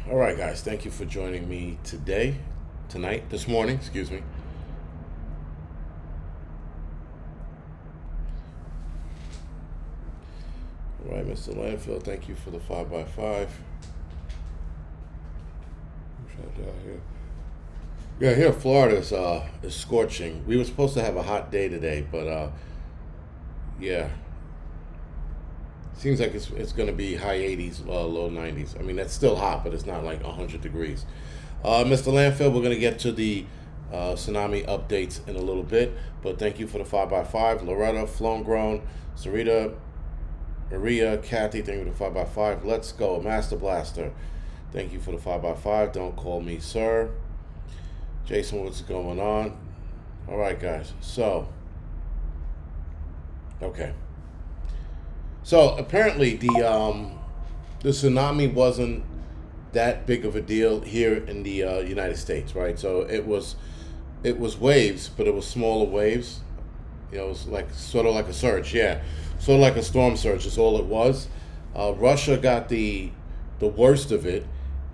All right, guys. Thank you for joining me this morning. Excuse me. All right, Mr. Landfill. Thank you for the 5x5. Down here. Yeah, here in Florida is scorching. We were supposed to have a hot day today, but yeah, seems like it's going to be high 80s, low 90s. I mean, that's still hot, but it's not like 100 degrees. Mr. Landfill, we're going to get to the tsunami updates in a little bit, but thank you for the 5x5. Loretta, Flown Grown, Sarita, Maria, Kathy, thank you for the 5x5. Let's go. Master Blaster, thank you for the 5x5. Don't call me sir. Jason, what's going on? All right, guys. Okay. So apparently the tsunami wasn't that big of a deal here in the United States, right? So it was waves, but it was smaller waves. You know, it was like sort of like a surge, yeah, sort of like a storm surge. Is all it was. Russia got the worst of it,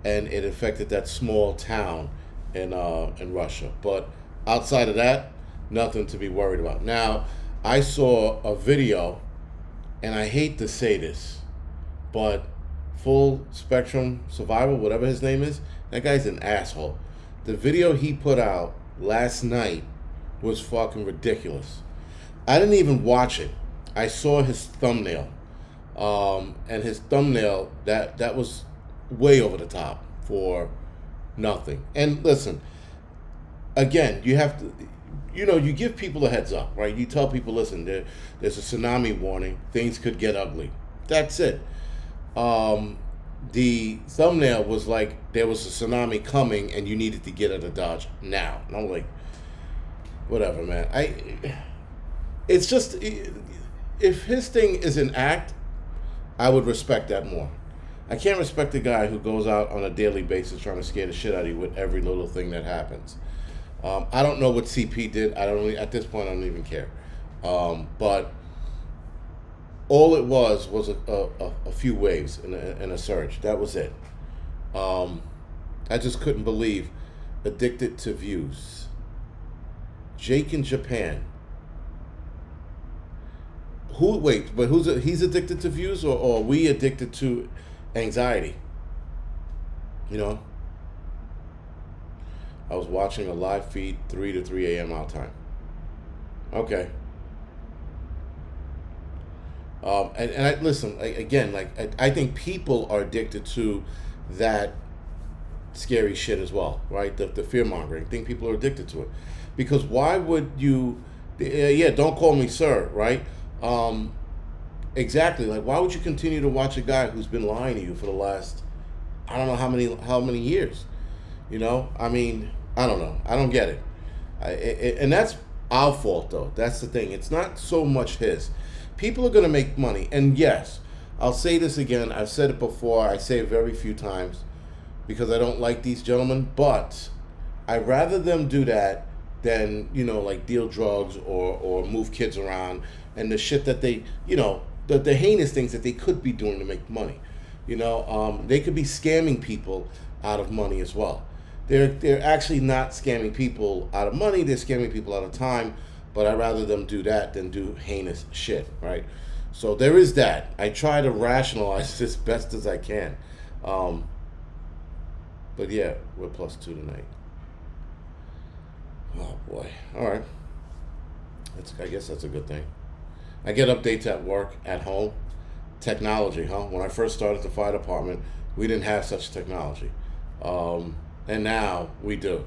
and it affected that small town in Russia. But outside of that, nothing to be worried about. Now, I saw a video, and I hate to say this, but Full Spectrum Survival, whatever his name is, that guy's an asshole. The video he put out last night was fucking ridiculous. I didn't even watch it. I saw his thumbnail, and his thumbnail that was way over the top for nothing. And listen, again, you have to, you give people a heads up, right? You tell people, listen, there's a tsunami warning. Things could get ugly. That's it. The thumbnail was like there was a tsunami coming and you needed to get out of Dodge now. And I'm like, whatever, man. It's just, if his thing is an act, I would respect that more. I can't respect a guy who goes out on a daily basis trying to scare the shit out of you with every little thing that happens. I don't know what CP did. At this point, I don't even care. But all it was a few waves and a surge. That was it. I just couldn't believe addicted to views. Jake in Japan. He's addicted to views, or are we addicted to anxiety? I was watching a live feed 3 to 3 a.m. our time. Okay. And I listen again. I think people are addicted to that scary shit as well, right? The fear mongering. I think people are addicted to it because why would you? Yeah, don't call me sir, right? Exactly. Like, why would you continue to watch a guy who's been lying to you for the last, I don't know how many years? I mean, I don't know. I don't get it. And that's our fault, though. That's the thing. It's not so much his. People are going to make money. And yes, I'll say this again. I've said it before. I say it very few times because I don't like these gentlemen. But I'd rather them do that than, like deal drugs or move kids around and the shit that they, the heinous things that they could be doing to make money. They could be scamming people out of money as well. They're actually not scamming people out of money. They're scamming people out of time. But I'd rather them do that than do heinous shit, right? So there is that. I try to rationalize this best as I can. But yeah, we're +2 tonight. Oh boy. All right. I guess that's a good thing. I get updates at work, at home. Technology, huh? When I first started the fire department, we didn't have such technology. And now we do.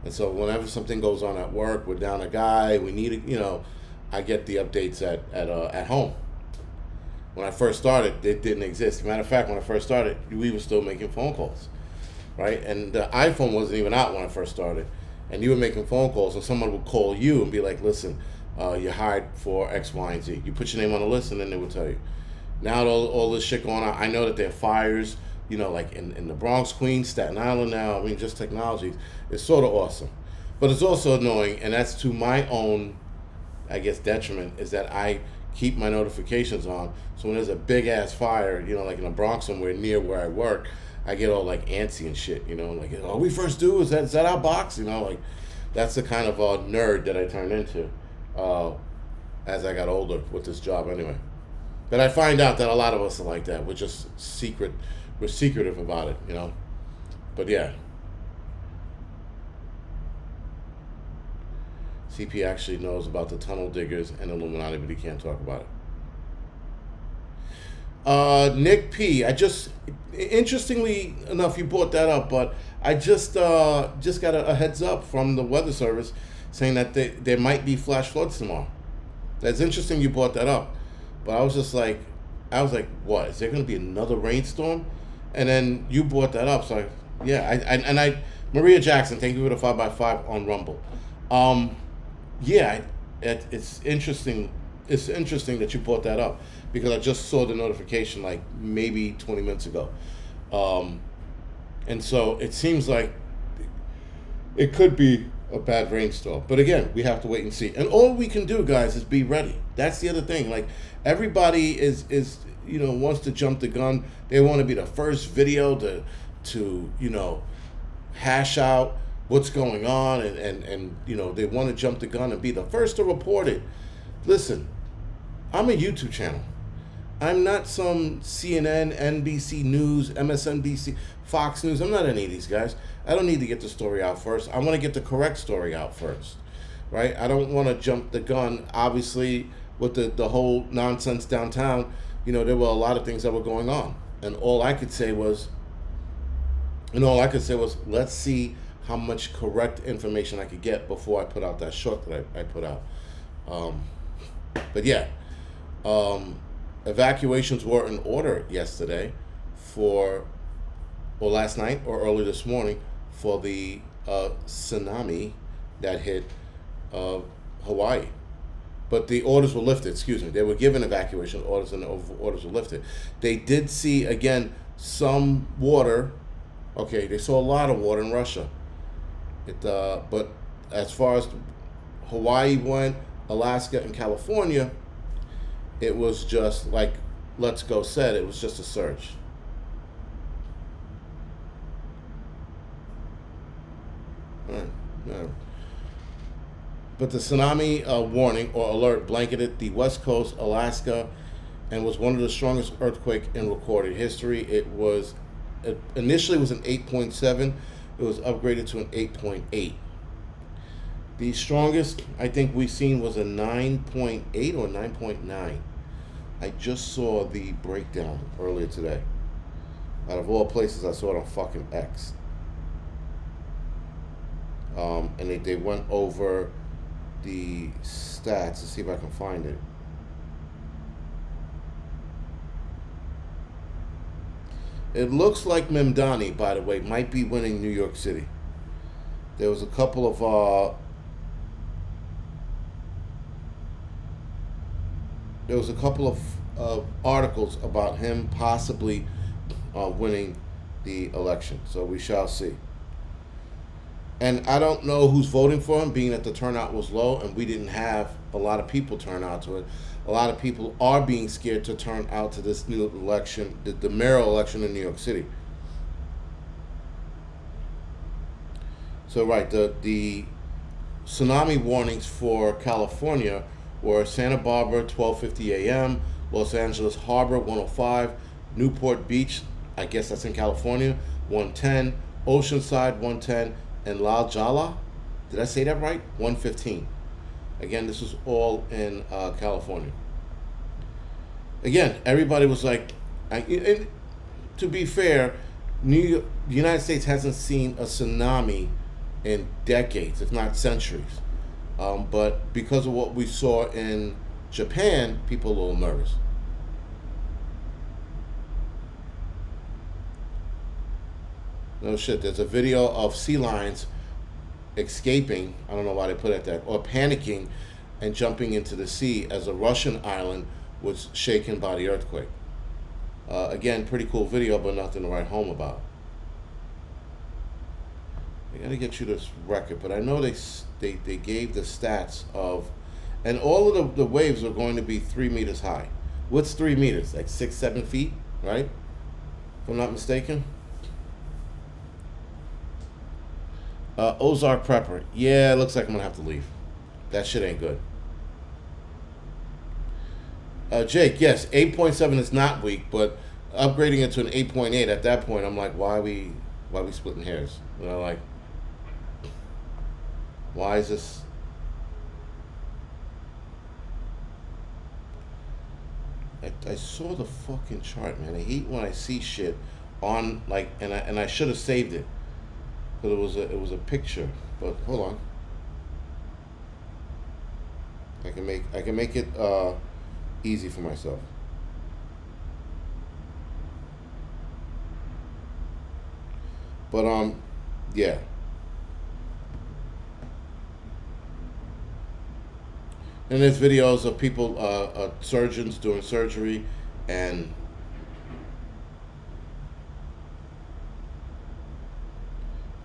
And so whenever something goes on at work, we're down a guy, we need it, I get the updates at home. When I first started, it didn't exist. Matter of fact, when I first started, we were still making phone calls, right? And the iPhone wasn't even out when I first started. And you were making phone calls, and someone would call you and be like, listen, you're hired for X, Y, and Z. You put your name on the list, and then they would tell you. Now all this shit going on, I know that there are fires, like in the Bronx, Queens, Staten Island now. I mean, just technology is sort of awesome. But it's also annoying, and that's to my own, I guess, detriment, is that I keep my notifications on. So when there's a big ass fire, like in the Bronx somewhere near where I work, I get all like antsy and shit, like, oh, we first do, is that our box? Like, that's the kind of nerd that I turned into as I got older with this job anyway. But I find out that a lot of us are like that. We're just we're secretive about it, But yeah. CP actually knows about the tunnel diggers and Illuminati, but he can't talk about it. Nick P. Interestingly enough, you brought that up, but I just got a heads up from the Weather Service saying that there might be flash floods tomorrow. That's interesting you brought that up, but I was like, what? Is there going to be another rainstorm? And then you brought that up, so Maria Jackson, thank you for the 5x5 on Rumble. It's interesting. It's interesting that you brought that up because I just saw the notification like maybe 20 minutes ago. And so it seems like it could be a bad rainstorm. But again, we have to wait and see. And all we can do, guys, is be ready. That's the other thing. Like, everybody is wants to jump the gun. They want to be the first video to hash out what's going on, and they want to jump the gun and be the first to report it. Listen, I'm a YouTube channel. I'm not some CNN, NBC News, MSNBC, Fox News. I'm not any of these guys. I don't need to get the story out first. I want to get the correct story out first, right? I don't want to jump the gun. Obviously, with the whole nonsense downtown, there were a lot of things that were going on. And all I could say was, let's see how much correct information I could get before I put out that short that I put out. But yeah, evacuations were in order yesterday last night or early this morning for the tsunami that hit Hawaii. But the orders were lifted, They were given evacuation orders and the orders were lifted. They did see, again, some water. Okay, they saw a lot of water in Russia. But as far as Hawaii went, Alaska and California, it was just like Let's Go said, it was just a surge. Yeah. But the tsunami warning or alert blanketed the West Coast, Alaska, and was one of the strongest earthquakes in recorded history. It initially was an 8.7. It was upgraded to an 8.8. The strongest I think we've seen was a 9.8 or 9.9. I just saw the breakdown earlier today. Out of all places, I saw it on fucking X. And they went over the stats to see if I can find it. It looks like Memdani, by the way, might be winning New York City. There was a couple of articles about him possibly winning the election. So we shall see. And I don't know who's voting for him, being that the turnout was low and we didn't have a lot of people turn out to it. A lot of people are being scared to turn out to this new election, the mayoral election in New York City. So right, the tsunami warnings for California were Santa Barbara 12:50 a.m., Los Angeles Harbor 1:05, Newport Beach, I guess that's in California, 1:10, Oceanside 1:10, and La Jolla, did I say that right? 1:15. Again, this was all in California. Again, everybody was like, and to be fair, the United States hasn't seen a tsunami in decades, if not centuries. But because of what we saw in Japan, people are a little nervous. No shit, there's a video of sea lions escaping, I don't know why they put it that, or panicking and jumping into the sea as a Russian island was shaken by the earthquake. Again, pretty cool video, but nothing to write home about. I gotta get you this record, but I know they gave the stats of and all of the waves are going to be 3 meters high. What's 3 meters? Like 6, 7 feet, right? If I'm not mistaken. Ozark Prepper. Yeah, it looks like I'm gonna have to leave. That shit ain't good. Jake, yes, 8.7 is not weak, but upgrading it to an 8.8 at that point, I'm like, why are we splitting hairs? You know, like, why is this? I saw the fucking chart, man. I hate when I see shit on like, and I should have saved it, but it was a picture. But hold on, I can make it easy for myself. But yeah. And there's videos of people, surgeons doing surgery, and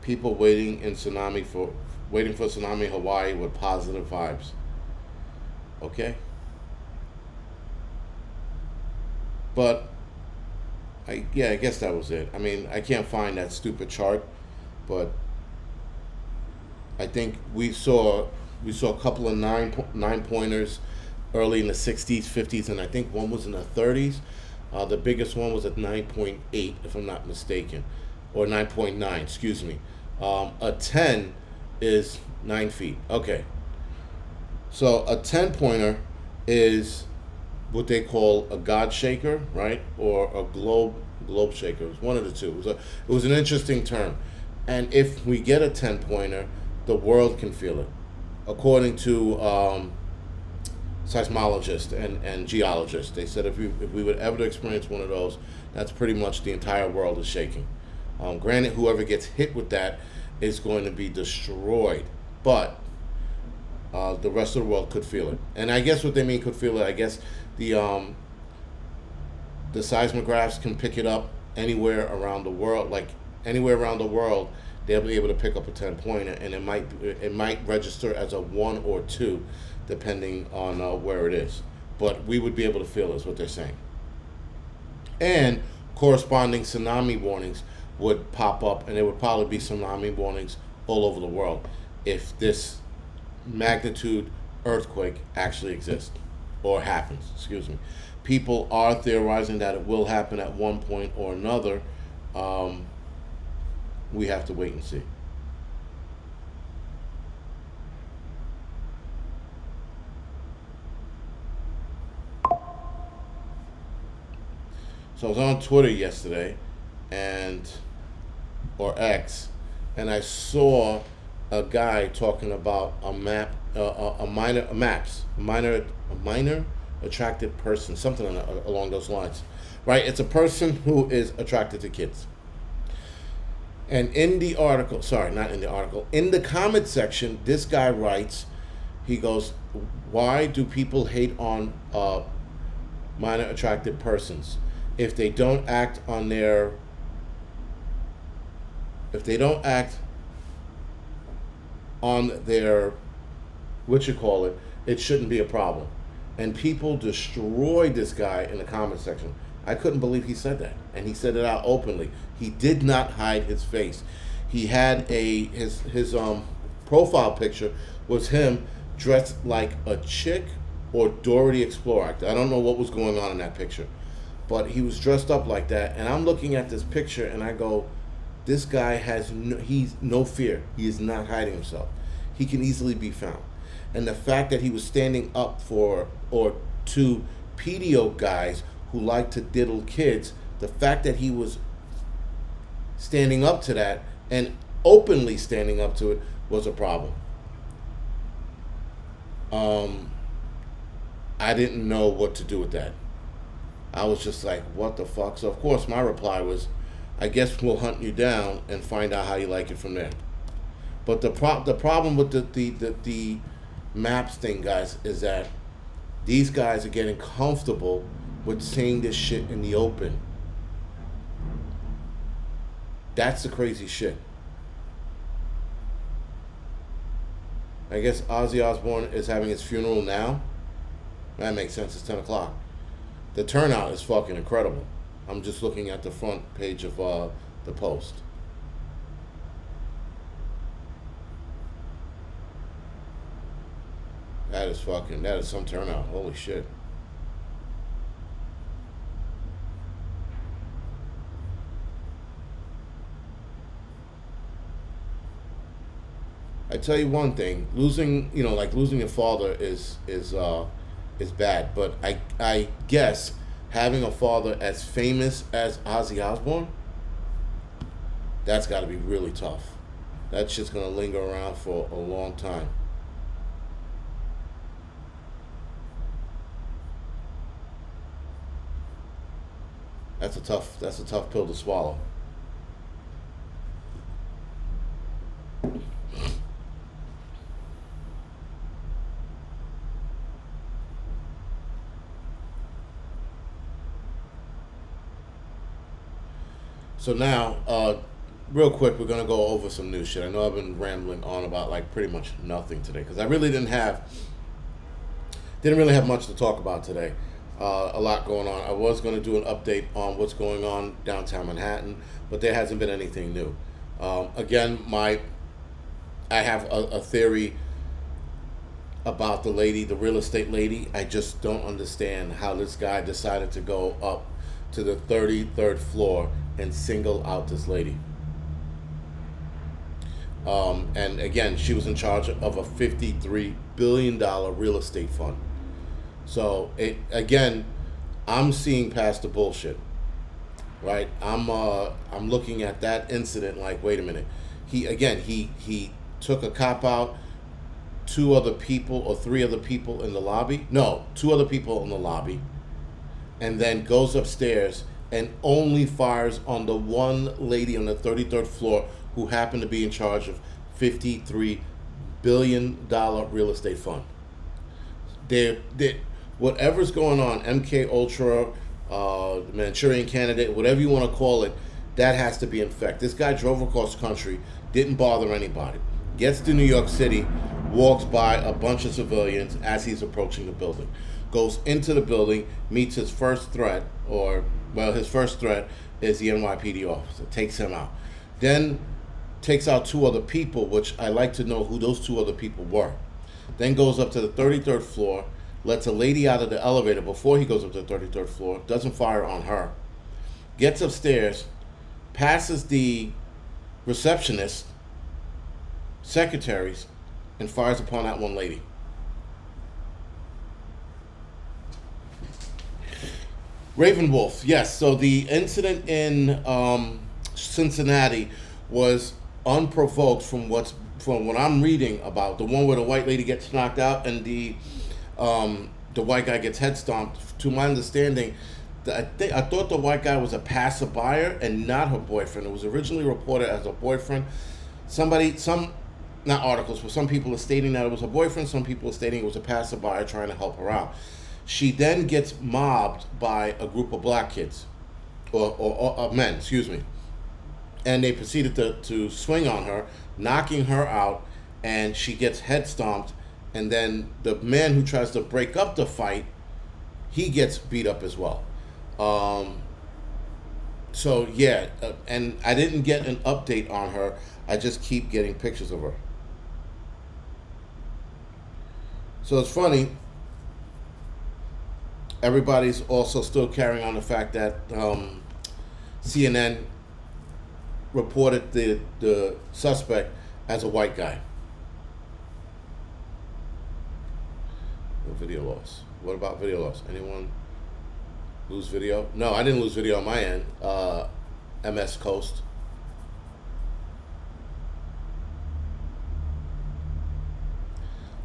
people waiting for tsunami in Hawaii with positive vibes. Okay. But I guess that was it. I mean, I can't find that stupid chart, but I think we saw a couple of nine pointers early in the 60s, 50s, and I think one was in the 30s. The biggest one was at 9.8, if I'm not mistaken, or 9.9. Excuse me. A 10 is 9 feet. Okay. So a 10 pointer is what they call a God shaker, right, or a globe shaker. It was one of the two. It was an interesting term, and if we get a 10 pointer, the world can feel it, according to seismologists and geologists. They said if we would ever experience one of those, that's pretty much the entire world is shaking. Granted, whoever gets hit with that is going to be destroyed, but the rest of the world could feel it. And I guess what they mean could feel it, I guess the seismographs can pick it up anywhere around the world. Like anywhere around the world, they'll be able to pick up a 10 pointer, and it might register as a 1 or 2, depending on where it is. But we would be able to feel is what they're saying. And corresponding tsunami warnings would pop up, and there would probably be tsunami warnings all over the world if this magnitude earthquake actually exists or happens. Excuse me. People are theorizing that it will happen at one point or another. We have to wait and see. So I was on Twitter yesterday, or X, and I saw a guy talking about a minor attracted person, something along those lines, right? It's a person who is attracted to kids. And in the article, in the comment section, this guy writes, he goes, why do people hate on minor attracted persons? If they don't act on their, it shouldn't be a problem. And people destroyed this guy in the comment section. I couldn't believe he said that, and he said it out openly. He did not hide his face. He had his profile picture was him dressed like a chick or Dora the Explorer. I don't know what was going on in that picture, but he was dressed up like that. And I'm looking at this picture, and I go, this guy he's no fear. He is not hiding himself. He can easily be found. And the fact that he was standing up to pedo guys who like to diddle kids, the fact that he was standing up to that and openly standing up to it was a problem. I didn't know what to do with that. I was just like, what the fuck? So of course my reply was, I guess we'll hunt you down and find out how you like it from there. But the problem with the maps thing, guys, is that these guys are getting comfortable with saying this shit in the open. That's the crazy shit. I guess Ozzy Osbourne is having his funeral now. That makes sense. It's 10 o'clock. The turnout is fucking incredible. I'm just looking at the front page of the Post. That is some turnout. Holy shit. I tell you one thing, losing your father is bad, but I guess having a father as famous as Ozzy Osbourne, that's got to be really tough. That shit's gonna linger around for a long time. That's a tough pill to swallow. So now, real quick, we're gonna go over some new shit. I know I've been rambling on about like pretty much nothing today because I really didn't really have much to talk about today. A lot going on. I was gonna do an update on what's going on downtown Manhattan, but there hasn't been anything new. Again, I have a theory about the real estate lady. I just don't understand how this guy decided to go up to the 33rd floor and single out this lady. And again, she was in charge of a $53 billion real estate fund. So I'm seeing past the bullshit, right? I'm looking at that incident like, wait a minute. He took a cop out, two other people or three other people in the lobby. No, two other people in the lobby, and then goes upstairs and only fires on the one lady on the 33rd floor who happened to be in charge of $53 billion real estate fund. Whatever's going on, MK Ultra, Manchurian Candidate, whatever you want to call it, that has to be in effect. This guy drove across the country, didn't bother anybody. Gets to New York City, walks by a bunch of civilians as he's approaching the building. Goes into the building, meets his first threat, his first threat is the NYPD officer, takes him out. Then takes out two other people, which I like to know who those two other people were. Then goes up to the 33rd floor, lets a lady out of the elevator before he goes up to the 33rd floor, doesn't fire on her, gets upstairs, passes the receptionist, secretaries, and fires upon that one lady. Ravenwolf, yes. So the incident in Cincinnati was unprovoked from what I'm reading about. The one where the white lady gets knocked out and the white guy gets head stomped. To my understanding, I thought the white guy was a passerby and not her boyfriend. It was originally reported as a boyfriend. Not articles, but some people are stating that it was a boyfriend. Some people are stating it was a passerby trying to help her out. She then gets mobbed by a group of black kids, or men, excuse me. And they proceeded to swing on her, knocking her out, and she gets head stomped. And then the man who tries to break up the fight, he gets beat up as well. And I didn't get an update on her. I just keep getting pictures of her. So it's funny. Everybody's also still carrying on the fact that CNN reported the suspect as a white guy. No video loss. What about video loss? Anyone lose video? No, I didn't lose video on my end. MS Coast.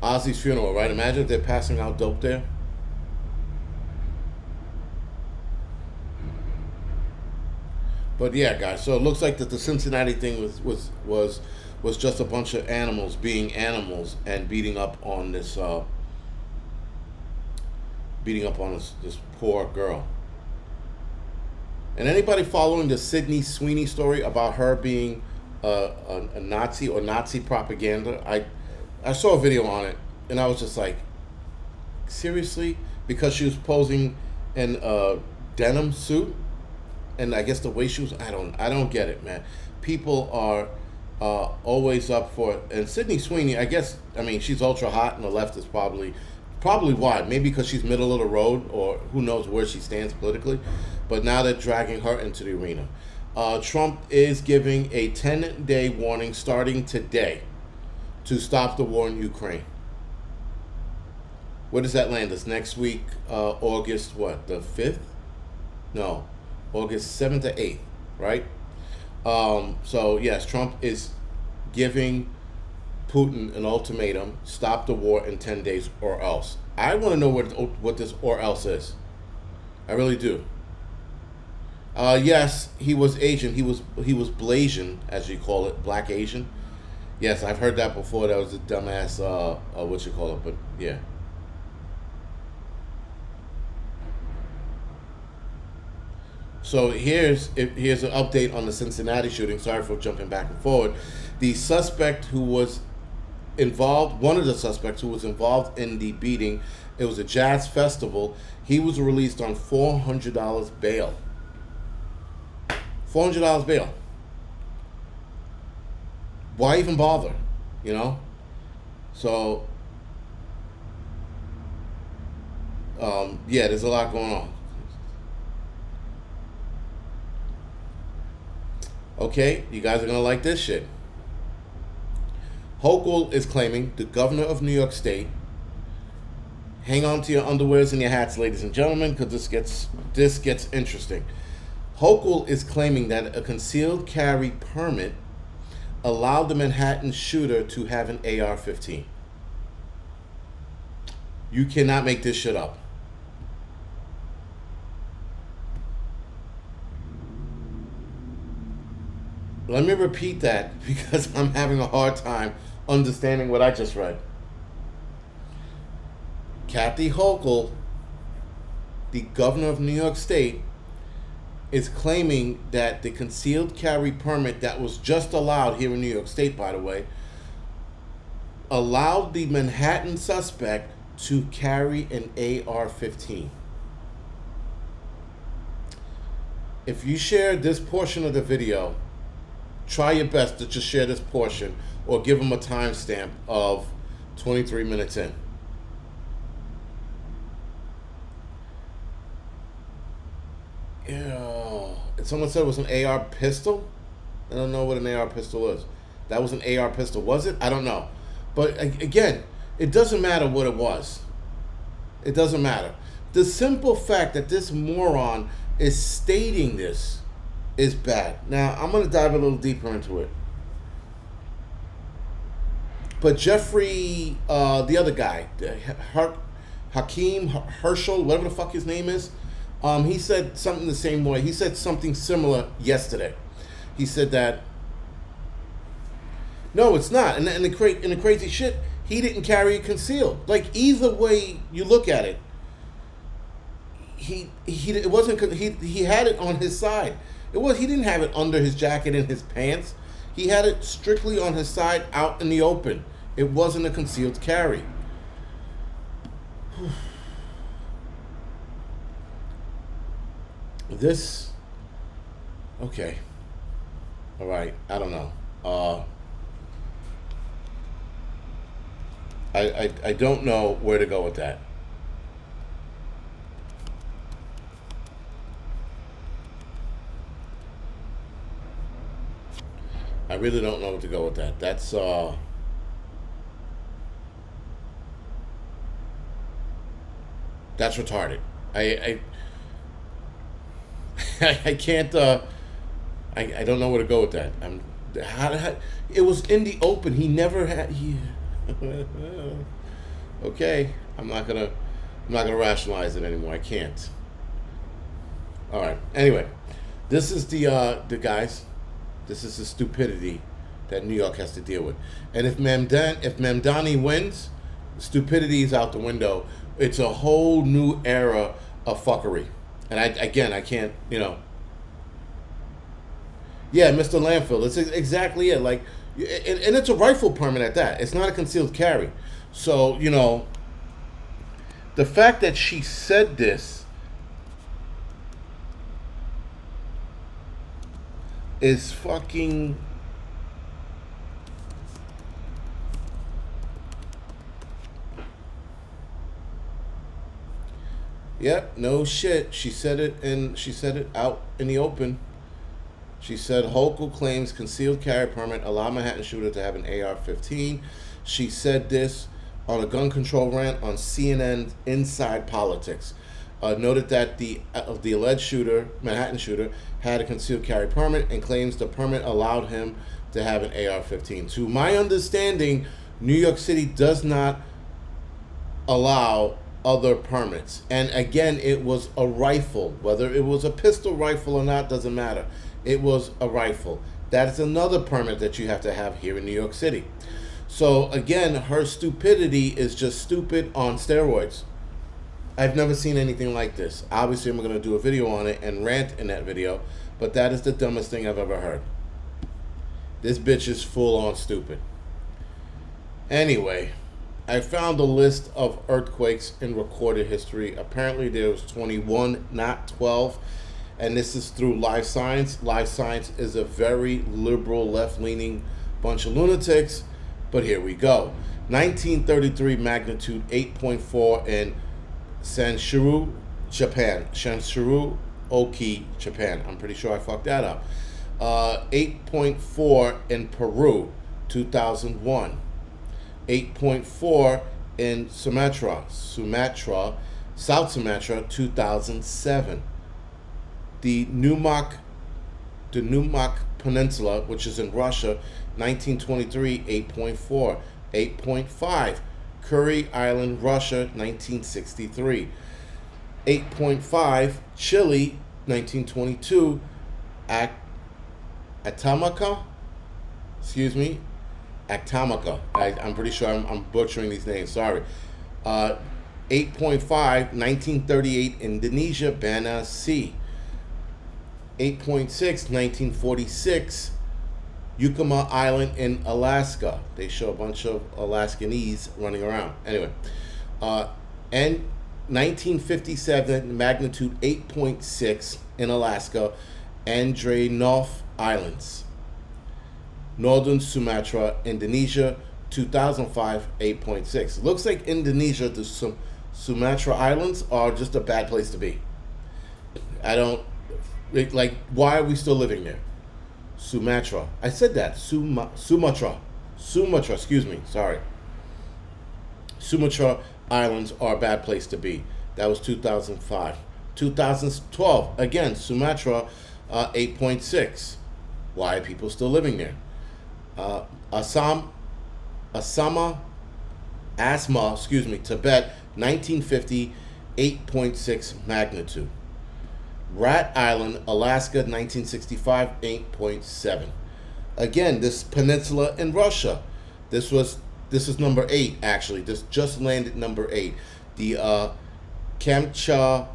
Ozzy's funeral, right? Imagine if they're passing out dope there. But yeah, guys. So it looks like that the Cincinnati thing was just a bunch of animals being animals and beating up on this this poor girl. And anybody following the Sydney Sweeney story about her being a Nazi or Nazi propaganda, I saw a video on it, and I was just like, seriously? Because she was posing in a denim suit, and I guess the way she was, I don't get it, man. People are always up for it. And Sydney Sweeney, I mean, she's ultra hot, and the left is probably why. Maybe because she's middle of the road, or who knows where she stands politically. But now they're dragging her into the arena. Trump is giving a 10-day warning starting today to stop the war in Ukraine. Where does that land us? Next week, August, what, the 5th? No, August 7th to 8th, right? So, yes, Trump is giving Putin an ultimatum, stop the war in 10 days or else. I want to know what this or else is. I really do. Yes, he was Asian. He was Blasian, as you call it, Black Asian. Yes, I've heard that before. That was a dumbass, what you call it, but yeah. So here's an update on the Cincinnati shooting. Sorry for jumping back and forward. The suspect who was involved, one of the suspects who was involved in the beating, it was a jazz festival. He was released on $400 bail. $400 bail. Why even bother? You know? So, yeah, there's a lot going on. Okay, you guys are going to like this shit. Hochul is claiming, the governor of New York State, hang on to your underwears and your hats, ladies and gentlemen, because this gets interesting. Hochul is claiming that a concealed carry permit allowed the Manhattan shooter to have an AR-15. You cannot make this shit up. Let me repeat that because I'm having a hard time understanding what I just read. Kathy Hochul, the governor of New York State, is claiming that the concealed carry permit that was just allowed here in New York State, by the way, allowed the Manhattan suspect to carry an AR-15. If you share this portion of the video, try your best to just share this portion or give them a timestamp of 23 minutes in. Yeah. Someone said it was an AR pistol. I don't know what an AR pistol is. That was an AR pistol, was it? I don't know. But again, it doesn't matter what it was. It doesn't matter. The simple fact that this moron is stating this is bad. Now, I'm going to dive a little deeper into it. But Jeffrey, the other guy, Hakeem Herschel, whatever the fuck his name is, he said something the same way. He said something similar yesterday. He said that, no, it's not. And the crazy shit, he didn't carry it concealed. Like, either way you look at it, he had it on his side. He didn't have it under his jacket and his pants. He had it strictly on his side out in the open. It wasn't a concealed carry. This, okay. All right, I don't know. I don't know where to go with that. I really don't know what to go with that. That's retarded. I I can't. I don't know where to go with that. It was in the open. He never had. Okay, I'm not gonna rationalize it anymore. I can't. All right. Anyway, this is the guys. This is the stupidity that New York has to deal with. And if Mamdani wins, stupidity is out the window. It's a whole new era of fuckery. And I can't, Yeah, Mr. Landfill. That's exactly it. Like, and it's a rifle permit at that. It's not a concealed carry. So the fact that she said this is fucking. Yep, no shit. She said it, and she said it out in the open. She said Hochul claims concealed carry permit allow Manhattan shooter to have an AR-15. She said this on a gun control rant on CNN Inside Politics. Noted that the alleged shooter, Manhattan shooter, had a concealed carry permit and claims the permit allowed him to have an AR-15. To my understanding, New York City does not allow other permits. And again, it was a rifle. Whether it was a pistol rifle or not doesn't matter. It was a rifle. That is another permit that you have to have here in New York City. So again, her stupidity is just stupid on steroids. I've never seen anything like this. Obviously, I'm going to do a video on it and rant in that video, but that is the dumbest thing I've ever heard. This bitch is full on stupid. Anyway, I found a list of earthquakes in recorded history. Apparently there was 21, not 12. And this is through Live Science. Live Science is a very liberal, left-leaning bunch of lunatics. But here we go. 1933 magnitude 8.4 in Sanshiro, Japan. Sanshiro Oki, Japan. I'm pretty sure I fucked that up. 8.4 in Peru, 2001. 8.4 in Sumatra, South Sumatra, 2007. The Numak Peninsula, which is in Russia, 1923, 8.4. 8.5, Kuril Island, Russia, 1963. 8.5, Chile, 1922. Atamaca, I'm pretty sure I'm butchering these names. Sorry. 8.5, 1938, Indonesia, Banda Sea. 8.6, 1946, Yucama Island in Alaska. They show a bunch of Alaskanese running around. Anyway, and 1957, magnitude 8.6 in Alaska, Andreanof Islands. Northern Sumatra, Indonesia, 2005, 8.6. Looks like Indonesia, the Sumatra Islands are just a bad place to be. Why are we still living there? Sumatra. I said that. Sumatra, excuse me. Sorry. Sumatra Islands are a bad place to be. That was 2005. 2012, again, Sumatra, 8.6. Why are people still living there? Asma, Tibet, 1950, 8.6 magnitude. Rat Island, Alaska, 1965, 8.7. Again, this peninsula in Russia. This is number 8, actually. This just landed number 8. The Kamchatka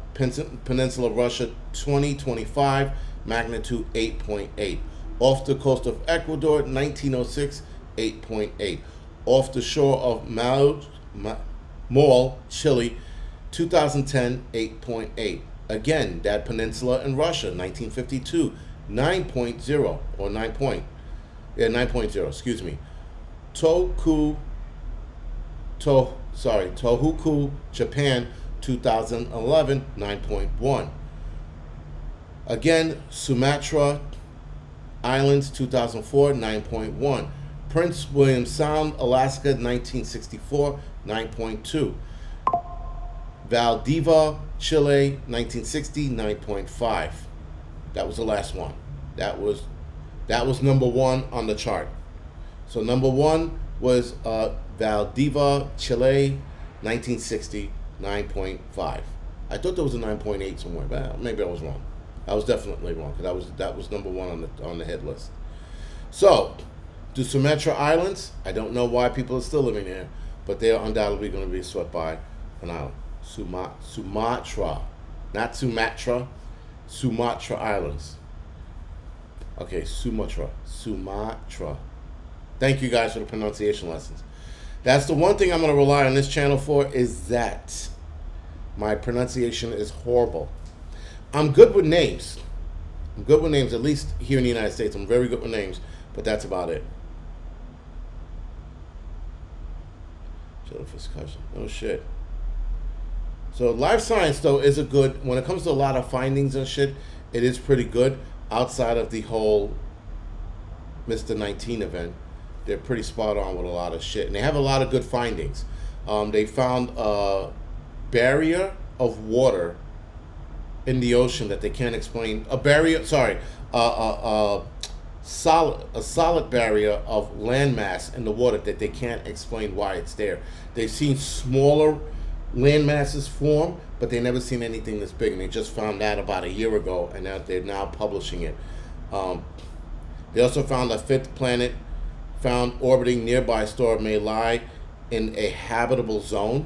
Peninsula, Russia, 2025, magnitude 8.8. Off the coast of Ecuador, 1906, 8.8. Off the shore of Mol, Chile, 2010, 8.8. Again, that peninsula in Russia, 1952, 9.0 or 9.0, excuse me. Tohoku, Japan, 2011, 9.1. Again, Sumatra Islands, 2004, 9.1. Prince William Sound, Alaska, 1964, 9.2. Valdivia, Chile, 1960, 9.5. That was the last one. That was number 1 on the chart. So number 1 was Valdivia, Chile, 1960, 9.5. I thought there was a 9.8 somewhere, but maybe I was wrong. I was definitely wrong because that was number 1 on the hit list. So, the Sumatra Islands, I don't know why people are still living there, but they are undoubtedly going to be swept by an island. Sumatra, not Sumatra, Sumatra Islands. Okay, Sumatra. Sumatra. Thank you guys for the pronunciation lessons. That's the one thing I'm going to rely on this channel for, is that my pronunciation is horrible. I'm good with names. I'm good with names, at least here in the United States. I'm very good with names, but that's about it. Oh shit. So life science though is a good, when it comes to a lot of findings and shit, it is pretty good outside of the whole Mr. 19 event. They're pretty spot on with a lot of shit, and they have a lot of good findings. They found a barrier of water in the ocean that they can't explain. A solid barrier of landmass in the water that they can't explain why it's there. They've seen smaller land masses form, but they never seen anything this big, and they just found that about a year ago, and now they're now publishing it. They also found a fifth planet found orbiting nearby star may lie in a habitable zone.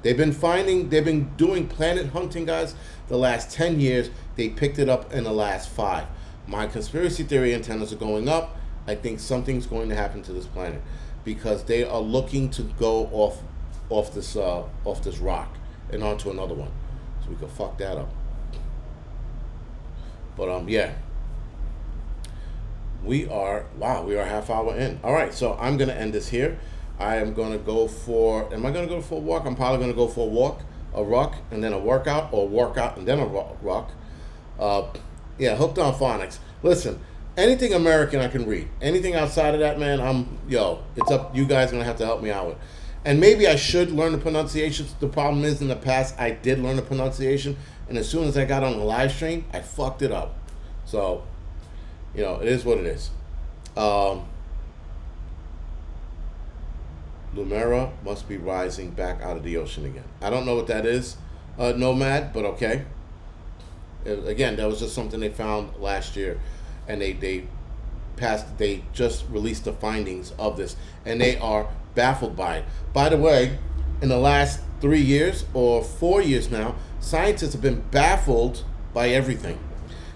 They've been doing planet hunting, guys, the last 10 years. They picked it up in the last 5. My conspiracy theory antennas are going up. I think something's going to happen to this planet because they are looking to go off this rock and onto another one, so we can fuck that up. But yeah, we are a half hour in. All right, so I'm gonna end this here. I am gonna go for. Am I gonna go for a walk? I'm probably gonna go for a walk, a ruck, and then a workout, or workout and then a ruck. Yeah, hooked on phonics. Listen, anything American I can read. Anything outside of that, man, it's up. You guys are gonna have to help me out with. And maybe I should learn the pronunciations. The problem is, in the past, I did learn the pronunciation, and as soon as I got on the live stream, I fucked it up. So, it is what it is. Lumera must be rising back out of the ocean again. I don't know what that is, Nomad, but okay. Again, that was just something they found last year, and they just released the findings of this, and they are baffled by it. By the way, in the last 3 years or 4 years now, scientists have been baffled by everything.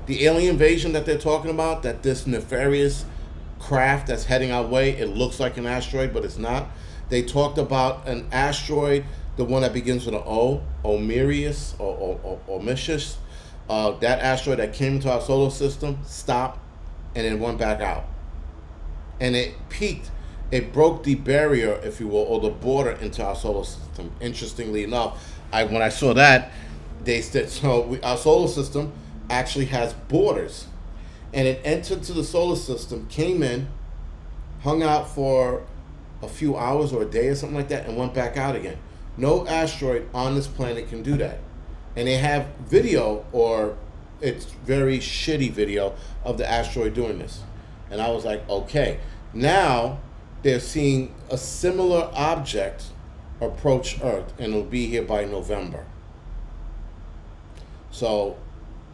The alien invasion that they're talking about, that this nefarious craft that's heading our way, it looks like an asteroid, but it's not. They talked about an asteroid, the one that begins with an O, Omirius or Omisius. That asteroid that came into our solar system, stopped, and then went back out. And it peaked. It broke the barrier, if you will, or the border into our solar system. Interestingly enough, when I saw that, they said, our solar system actually has borders. And it entered to the solar system, came in, hung out for a few hours or a day or something like that, and went back out again. No asteroid on this planet can do that. And they have video, or it's very shitty video, of the asteroid doing this. And I was like, okay. Now they're seeing a similar object approach Earth, and it'll be here by November. So,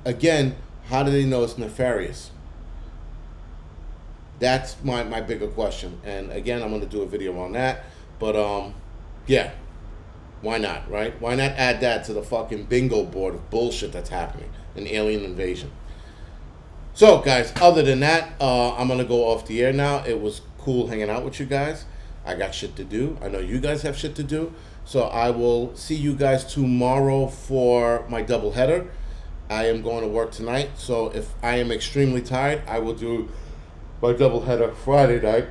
again, how do they know it's nefarious? That's my bigger question. And again, I'm going to do a video on that. But, yeah. Why not, right? Why not add that to the fucking bingo board of bullshit that's happening? An alien invasion. So, guys, other than that, I'm going to go off the air now. It was cool hanging out with you guys. I got shit to do. I know you guys have shit to do. So I will see you guys tomorrow for my double header. I am going to work tonight. So if I am extremely tired, I will do my double header Friday night.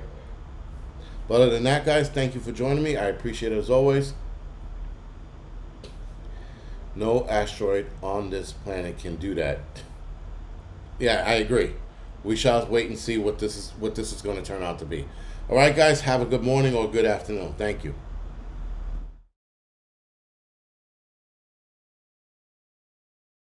But other than that, guys, thank you for joining me. I appreciate it as always. No asteroid on this planet can do that. Yeah, I agree. We shall wait and see what this is going to turn out to be. All right, guys, have a good morning or a good afternoon. Thank you.